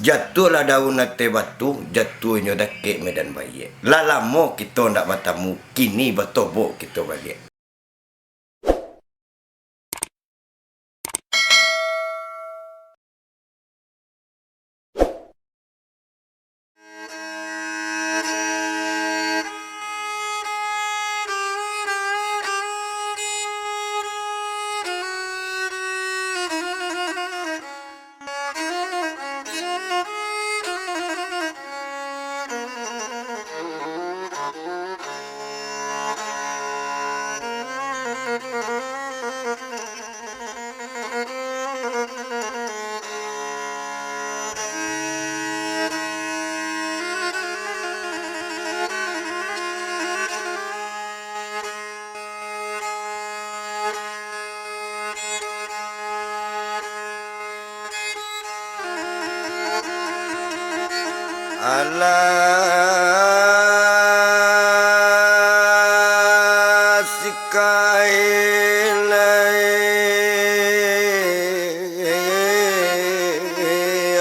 Jatuhlah daun nate batu, jatuhnya dakik medan bayi. Lama kita ndak bertemu, kini bertobok kita balik. Alah sikai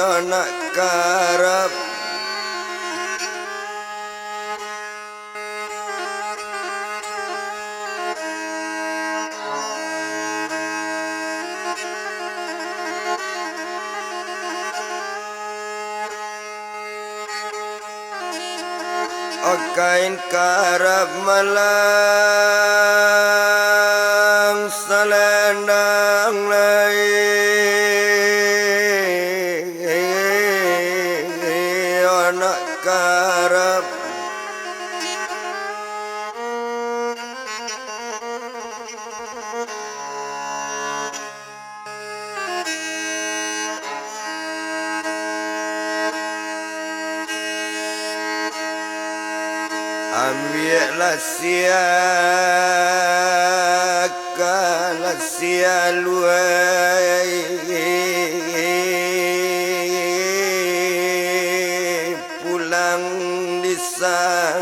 anak karab kain karab malam selendang anak karab ambillah siakalah sialuai pulang di sawah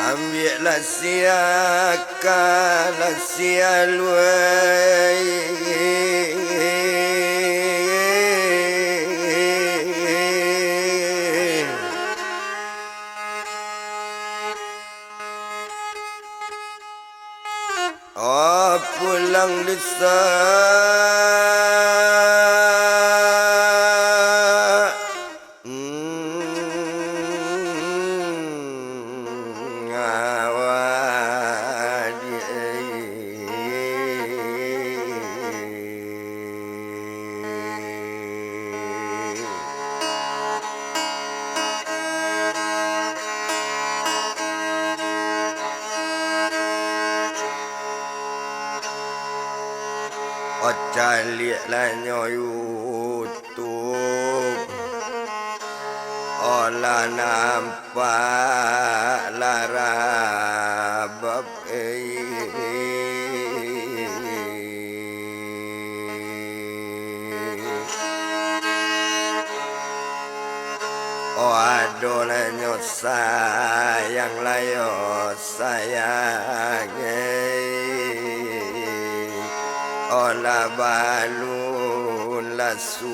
ambillah siakalah sialuai pulang desa calik lah YouTube olah nampak larabab adolanya sayang layo sayang olah balun la sudai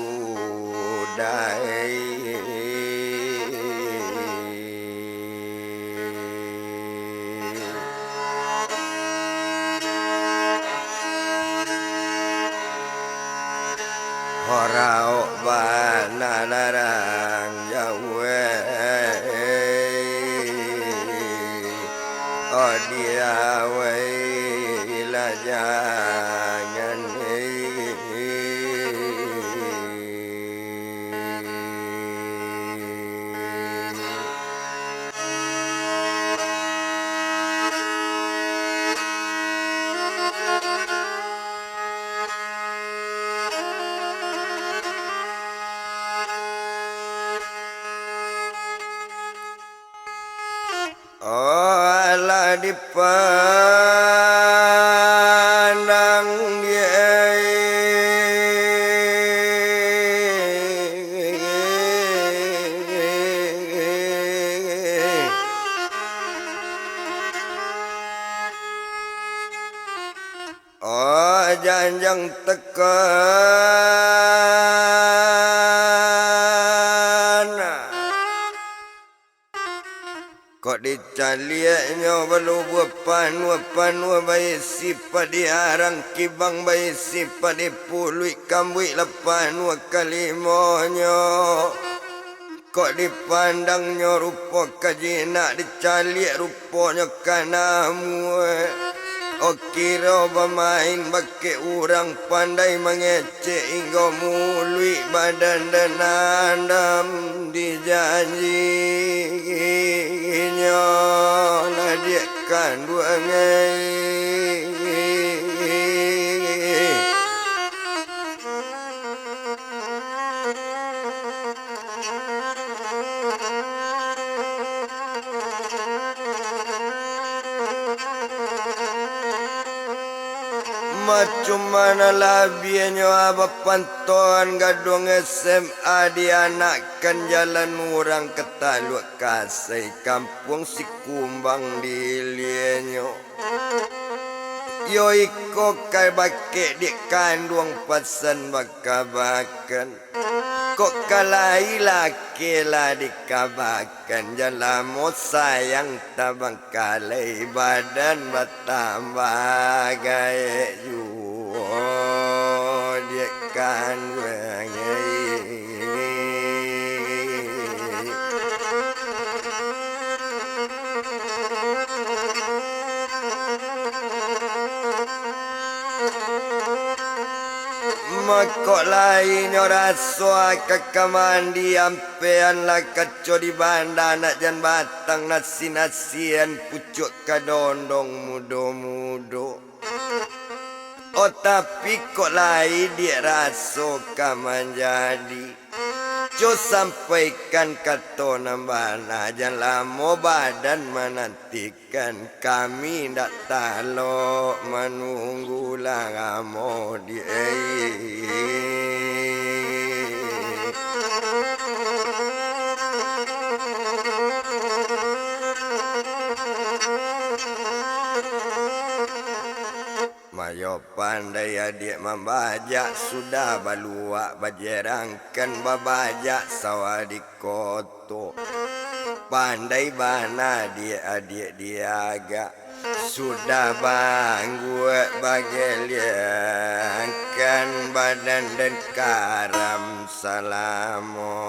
horao bana larang jawe odiawe la jangan dipandang dia oh janjang tekan kok dicaliaknya balu buapan bayi sifat diarang kibang bayi sifat dipului kambuik lepan kalimonyo kok dipandangnya rupa kajina dicaliak rupanya kanamu kira bermain bagi orang pandai mengecek hingga mului badan dan andam dijanjinya ladiakan dua ngai macam mana labiannya apa pantuan gadung SMA dianakkan jalan orang ketaluk kasai kampung si kumbang dilianyo yo iko kai bake di kandung pasan bakabakan kok kalai laki lah dikabakan jalan sayang tabang kalai badan bertambah gaya juo dia kan makok lainnya rasa kakamandi ampean lah kaco di banda nak jan batang nasi-nasian pucuk kadondong mudo-mudo oh tapi kok lain dia rasa kaman jadi co sampaikan kata nambana jangan lama badan menantikan kami ndak talo menunggu lama dia Mayo pandai adik membajak sudah baluak bajerangkan babajak sawah di koto pandai bana dia adik dia agak sudah banggu bageliangkan badan dan karam salamo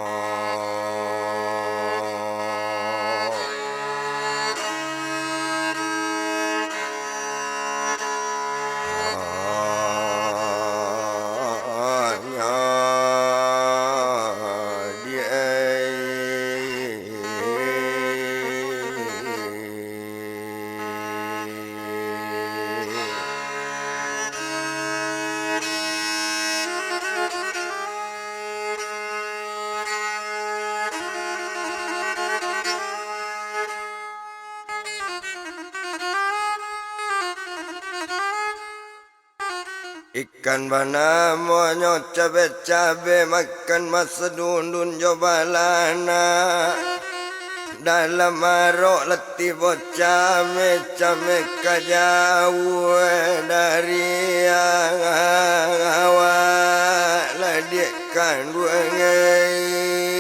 ikan bana monyo cabe-cabe makan masa dundun jobalana dalam marok letih bocah me kajau dari yang awak ladikan dua ngai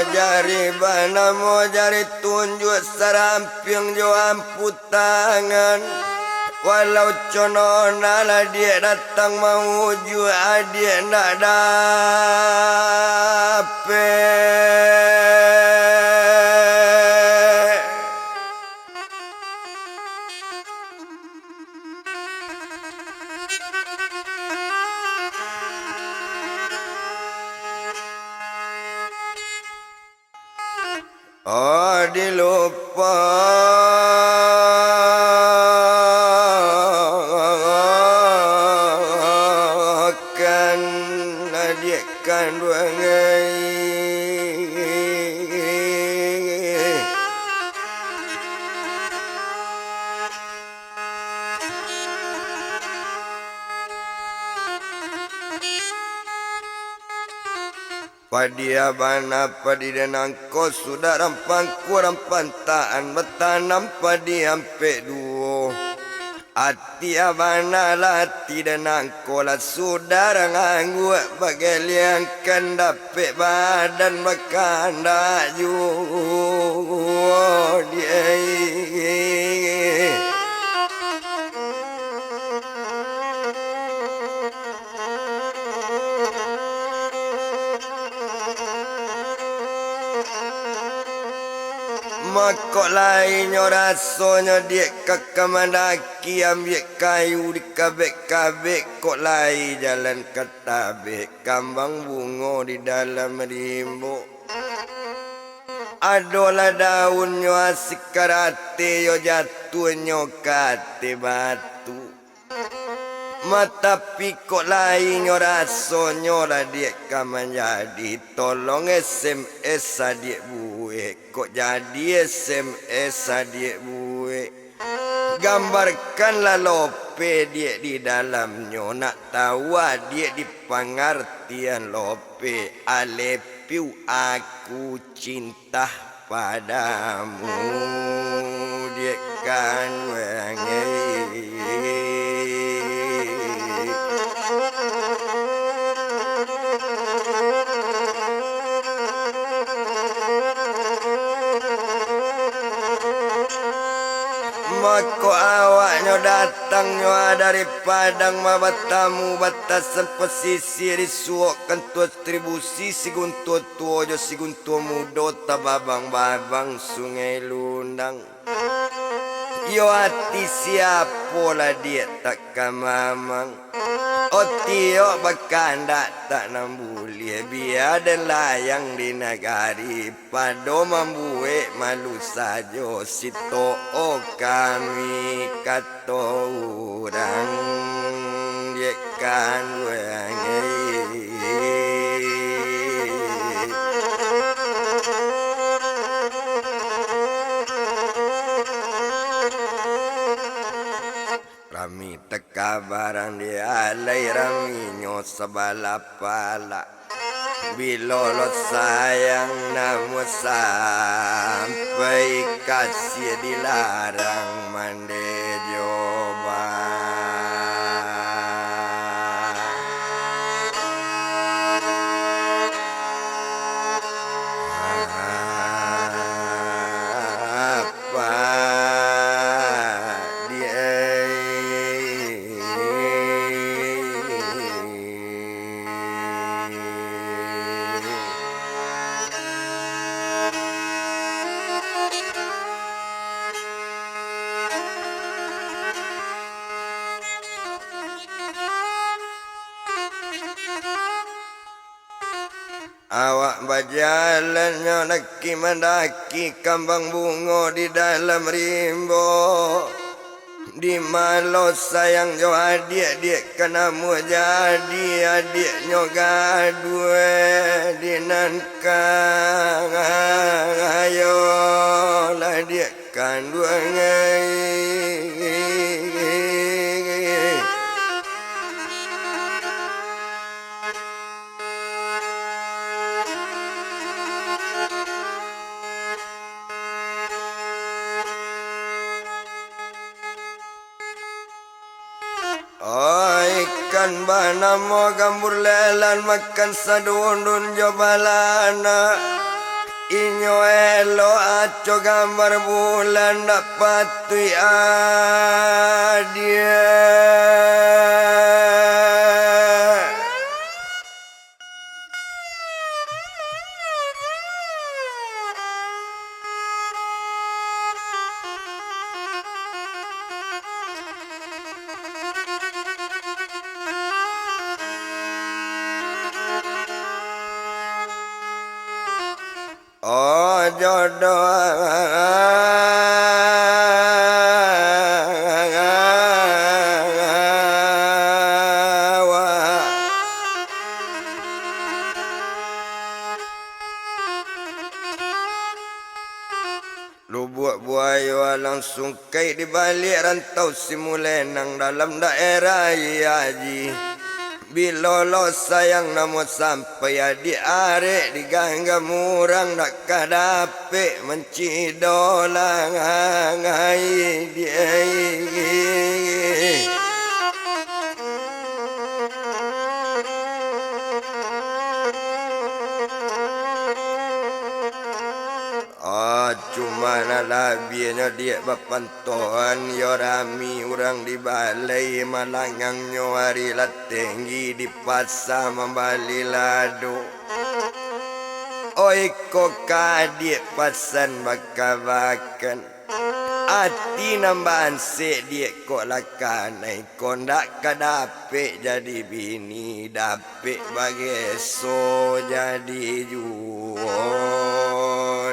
jari bana mo jari tunjuk saramping jo ampu tangan walau cono nala dia datang mau ju adik nak dapet oh dilupa Padia bana padidenang ko sudah rampang kurang pantaan betanam padi ampe duo. Ati abana lati denang kola sudah nganggu bagelian kan dapet badan bakanda ju dia. Makok lain rasanya dia kakamandaki ambil kayu di kabek-kabek kok lain jalan ketabek kambang bungo di dalam rimbo. Adolah daunnya asik karate yo jatuhnya kate batu. Mata pikok lain rasanya lah dia kaman jadi tolong SMS adik buwe kok jadi SMS adik buwe. Gambarkanlah lope dia di dalamnya nak tahu dia di pengertian lope alepiu aku cinta padamu dia kan wengi. Mako awaknya datangnya dari padang mabatamu batasan pesisir disuokkan tuas tribusi siguntua tuojo siguntua mudo tababang-babang sungai lundang. Yo hati siapolah dia tak kamamang. Otio bakanda tak nambuli biar dan layang di negari pado mambuwe malu sajo sito kami kato urang yekan wengi. Rami tekabaran dia alai raminyo sabalapala bilolot sayang namu sampai kasih dilarang mande joba. Awak berjalan laki mendaki kambang bungo di dalam rimbo. Di malu sayang jo adik-adik kena mu jadi adiknya gadue dinankang ayo lah dia kandungan. Ikan bana mo gambur lelan makan sadundun jobalana inyo elo aco gambar bulan dapat tui adia. Oh jodoh lubuk buaya langsung kait di balik rantau simulenang dalam daerah Yaji. Bilolo sayang namun sampai di are digangga murang nak kadape mencidolang hangai dia. Cuma nalabinya dia bapantoan yorami urang di balai malangang nyawari latenggi di pasar membali lado. Oi kokadik pasan bakabakan ati nambahan se dia kok lakanai kondak kadape jadi bini dapet bageso jadi juo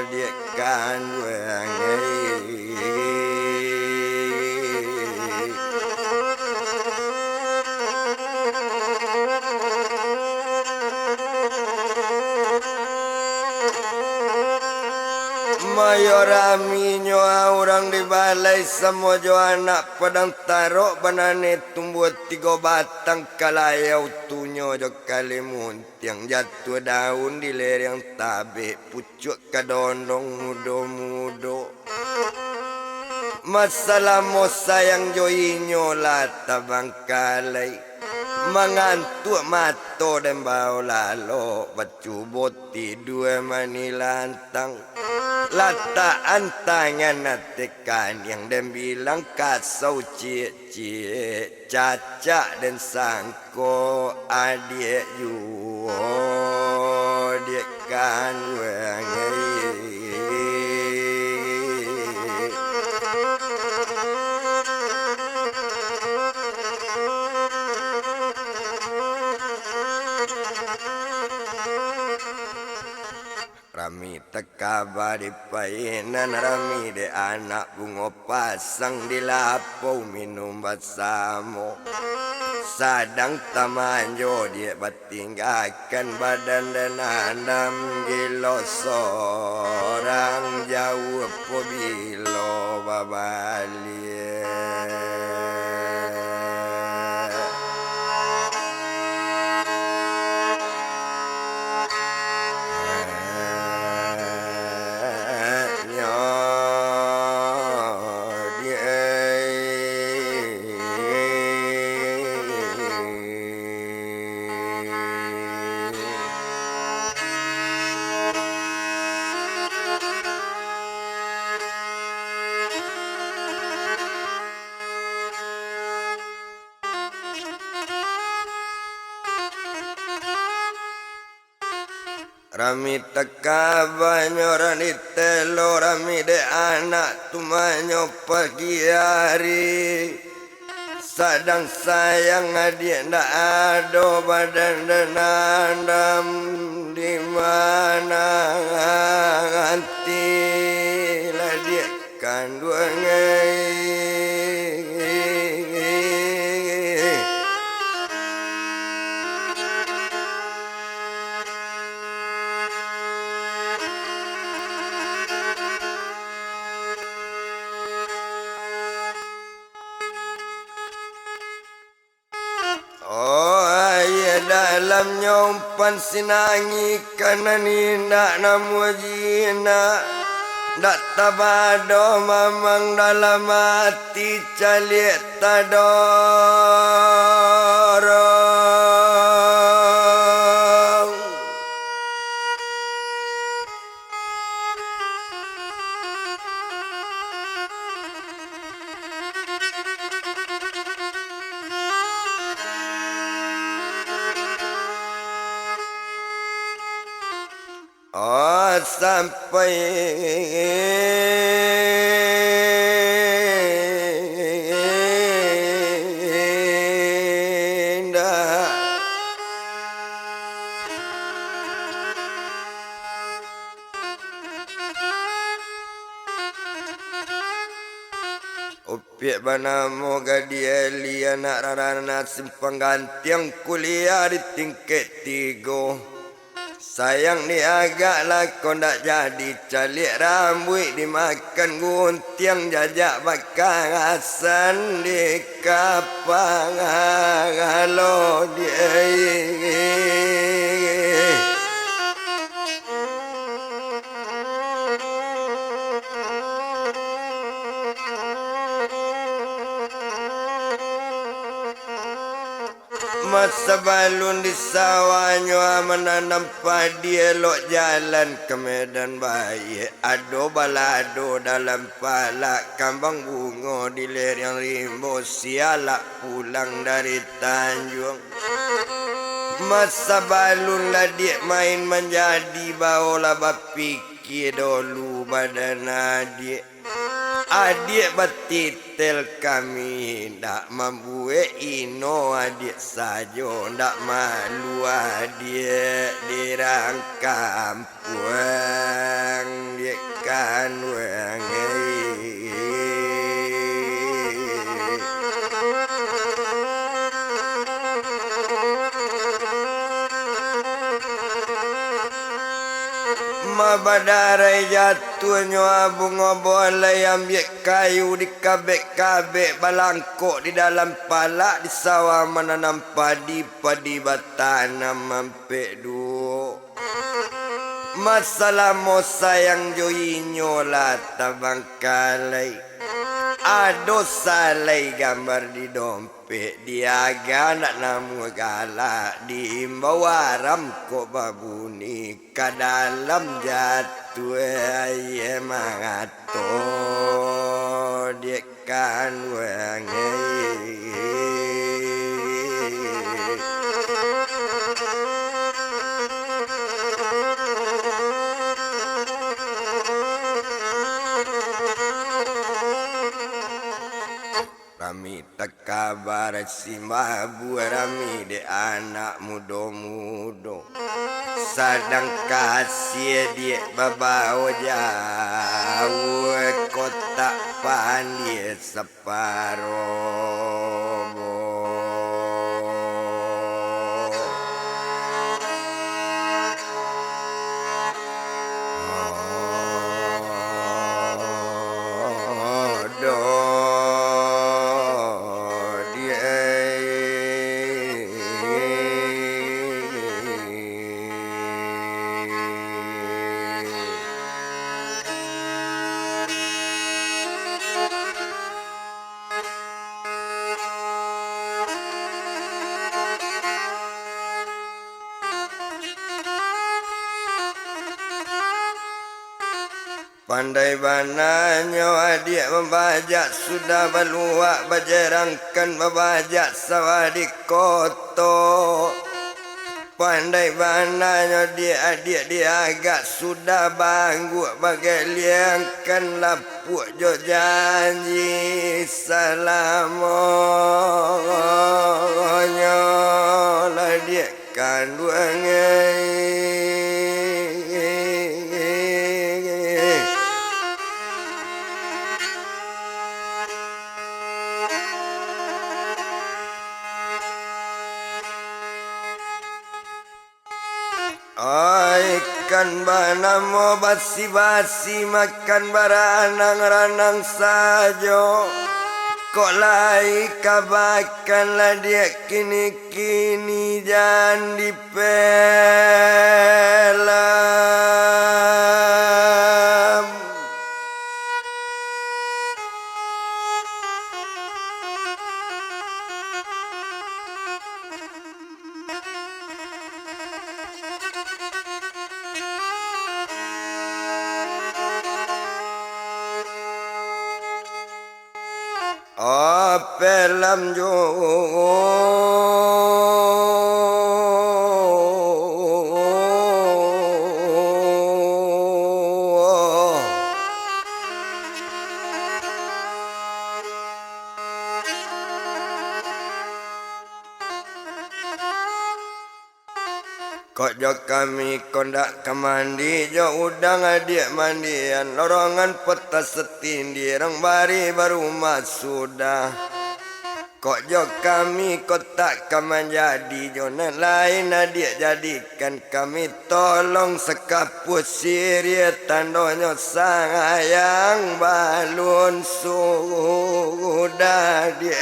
dia kan wangai. Mayorami nyoa orang di balai semua jo anak padang tarok banane tumbuh 3 batang kalayau tunyo jo kalimun yang jatuh daun di lereng tabe pucuk kadondong mudo-mudo. Masalah mo sayang jo inyo lata bangkalai mengantuk mato dan bau lalo bacubot tidur manilantang lata antangan tekan yang dan bilang kasau cie-cie caca dan sangko adik you dia kan wangai. Rami tekabar di painan rami de anak bungo pasang di lapau minum basamo. Sadang tamanjo dia bertinggalkan badan dan andam gilo sorang jauh pobilo babalia. Rami teka banyo rani telo rami de anak tumanyo pagi hari. Sadang sayang adik ndak ado badan dan andam di mana hati lah dia kandungan. Dalam nyompan sinangi kanan indak namu jina dak tabado mamang dalam hati calik tadorong. Sampai indah upiak bana moga dia li anak rarana simpang gantiang kuliah di tingkat 3. Sayang ni agak lakon tak jadi calik rambut dimakan guntiang jajak bakal asan di kapang halo dia. Masa balun di sawahnya menanam padi elok jalan ke Medan Baik. Ado balado dalam palak kambang bunga di lereng rimbo sialak pulang dari Tanjung. Masa balun lah dia main menjadi baolah bapikir dulu badan adik. Adik betitel kami ndak membuat ino adik sajo ndak malu adik dirangkam puang dia kan wang. Mabadarai jatuhnya bunga boleh ambil kayu di kabek-kabek balangkok di dalam palak di sawah menanam padi batanam mampek duo. Masalah mo sayang joinyo lah tabang kalai. Ado salai gambar di dompet diaga nak namu galak diimbau waram kok babuni ke dalam jatuh aye mangato dia kan wangi. Rami tak kabar si mabu Rami de anak mudo-mudo sadang kasih dia babawa jauh kotak pandai separoh. Pandai bananya adik membajak sudah berluak berjerangkan membajak sawah di koto. Pandai bananya adik dia agak sudah bangguk bagai liangkan lapuk jo janji selamanya lah dia kandungan. Ikan banamo basi-basi makan baranang-ranang sajo. Kok lai kabakanlah dia kini-kini jangan dipelam. Pelam jo kok jo kami kondak kemandi jo udang adik mandian lorongan peta setindirang bari baru sudah Kok jo kami kotak kaman jadi jona lain dia jadikan kami tolong sekaput siria tandonyo sayang balun sudah dia.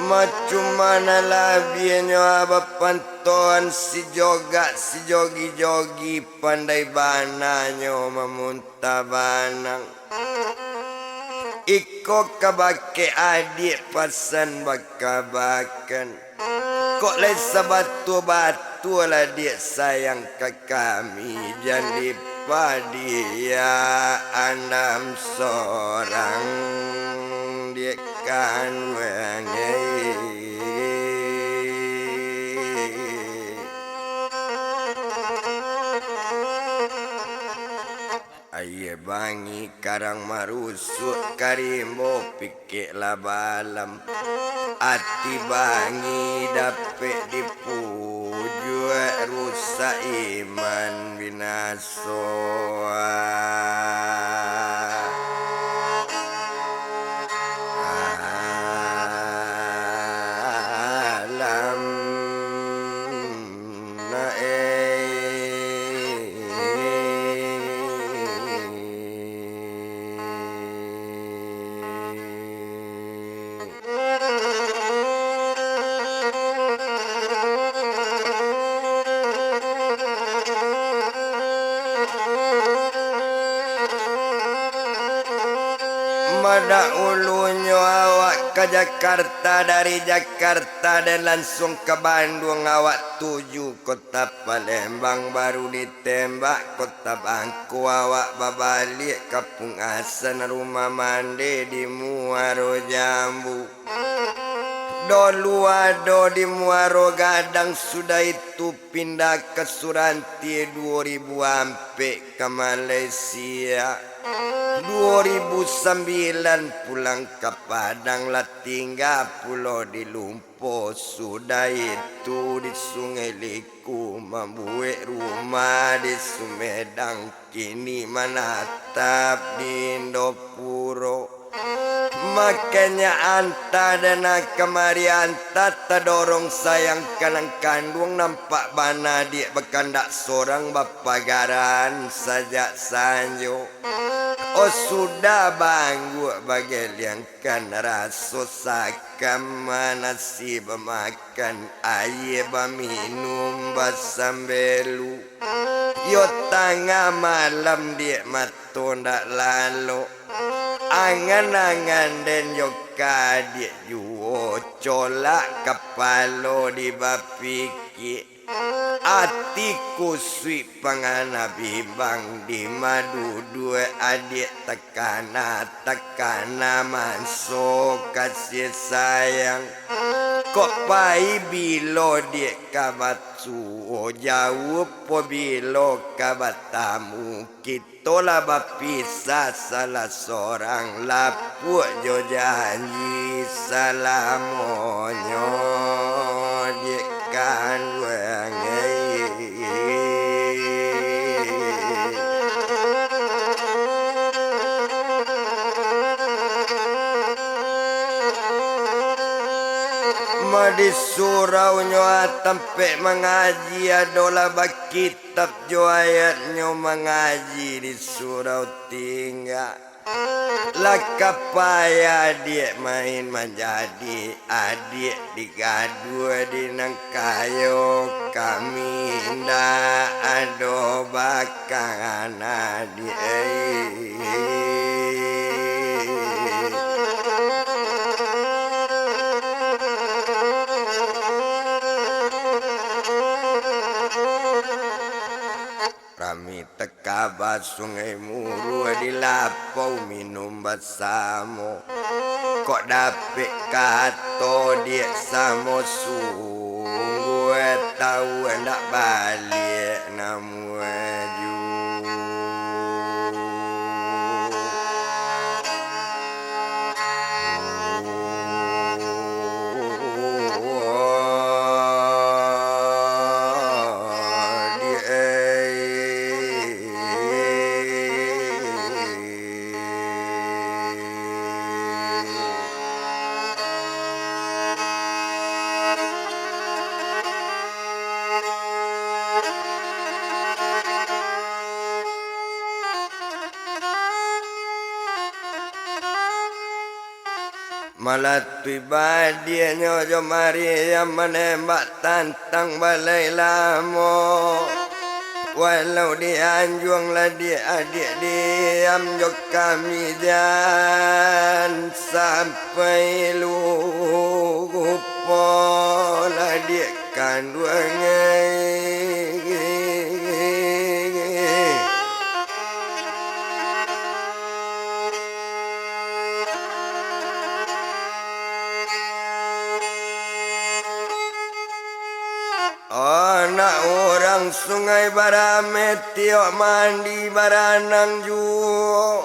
Macumana labianyo abapanton si joga si jogi-jogi pandai bananyo memunta banang iko kabake adik pasan bakabakan kok lesa batu-batu lah dia sayang ke kami jadi padia anam seorang dia kan wengi aye bangi karang marusut karimbo pikir labalam ati bangi dapet dipuju rusak iman binaso Mada ulunyo awak ke Jakarta dari Jakarta dan langsung ke Bandung awak tuju kota Palembang baru ditembak kota Bangku awak babalik Kapung Asan rumah mandi di Muaro Jambu dolu ado di Muaro Gadang sudah itu pindah ke Suranti 2000 ampe ke Malaysia 2009 pulang ke Padang lah tinggal pulau di Lumpo sudah itu di Sungai Liku membuat rumah di Sumedang kini menatap di Indopuro makanya anta dan kemari anta terdorong sayang kanang kandung nampak bana dia berkandak seorang bapagaran sajak sanjo oh sudah banggu bageliangkan rasa sakam nasi bemakan air minum basambelu yo tengah malam dia mato ndak lalu angan-angan dan yoka dia juo colak kepala di bapiki atiku sui pangana bimbang di madu dua adik tekana masuk kasih sayang kok pai bilo dia kabat suo jauh po bilo kabat tamu kita lah berpisah salah seorang lapuk jo janji salamonyo dia kan wengi di surau nyo tempe mengaji adola bak kitab jo ayat nyo mengaji di surau tinggal lakapaya dia main menjadi adik digadu di nangkayo kami ndak ado bakang adik kami tekabat sungai muru di lapau minum bersama kok dapet kato dia sama sungguh tahu nak balik namu Malatui badia nyojo Maria menembak tantang balai lamo. Walau dianjunglah dia adik diam jok kami dan sampai lupa lah dia kandungan. Anak orang sungai Barame tiok mandi baranang juo.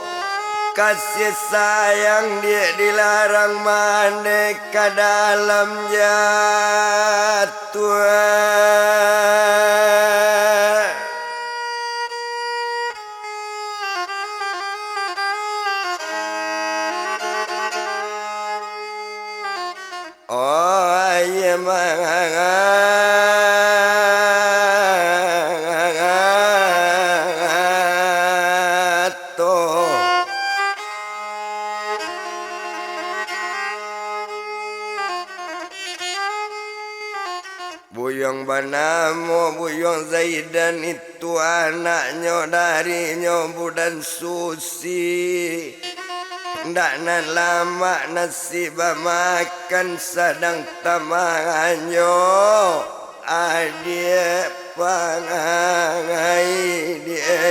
Kasih sayang dia dilarang mandi ke dalam jatuh. Oh ayah Buyong Banamo, Buyong Zaidan itu anaknya dari Nyobu dan Susi. Ndak lama nasib makan sedang tamanganyo. Adik pangai dia.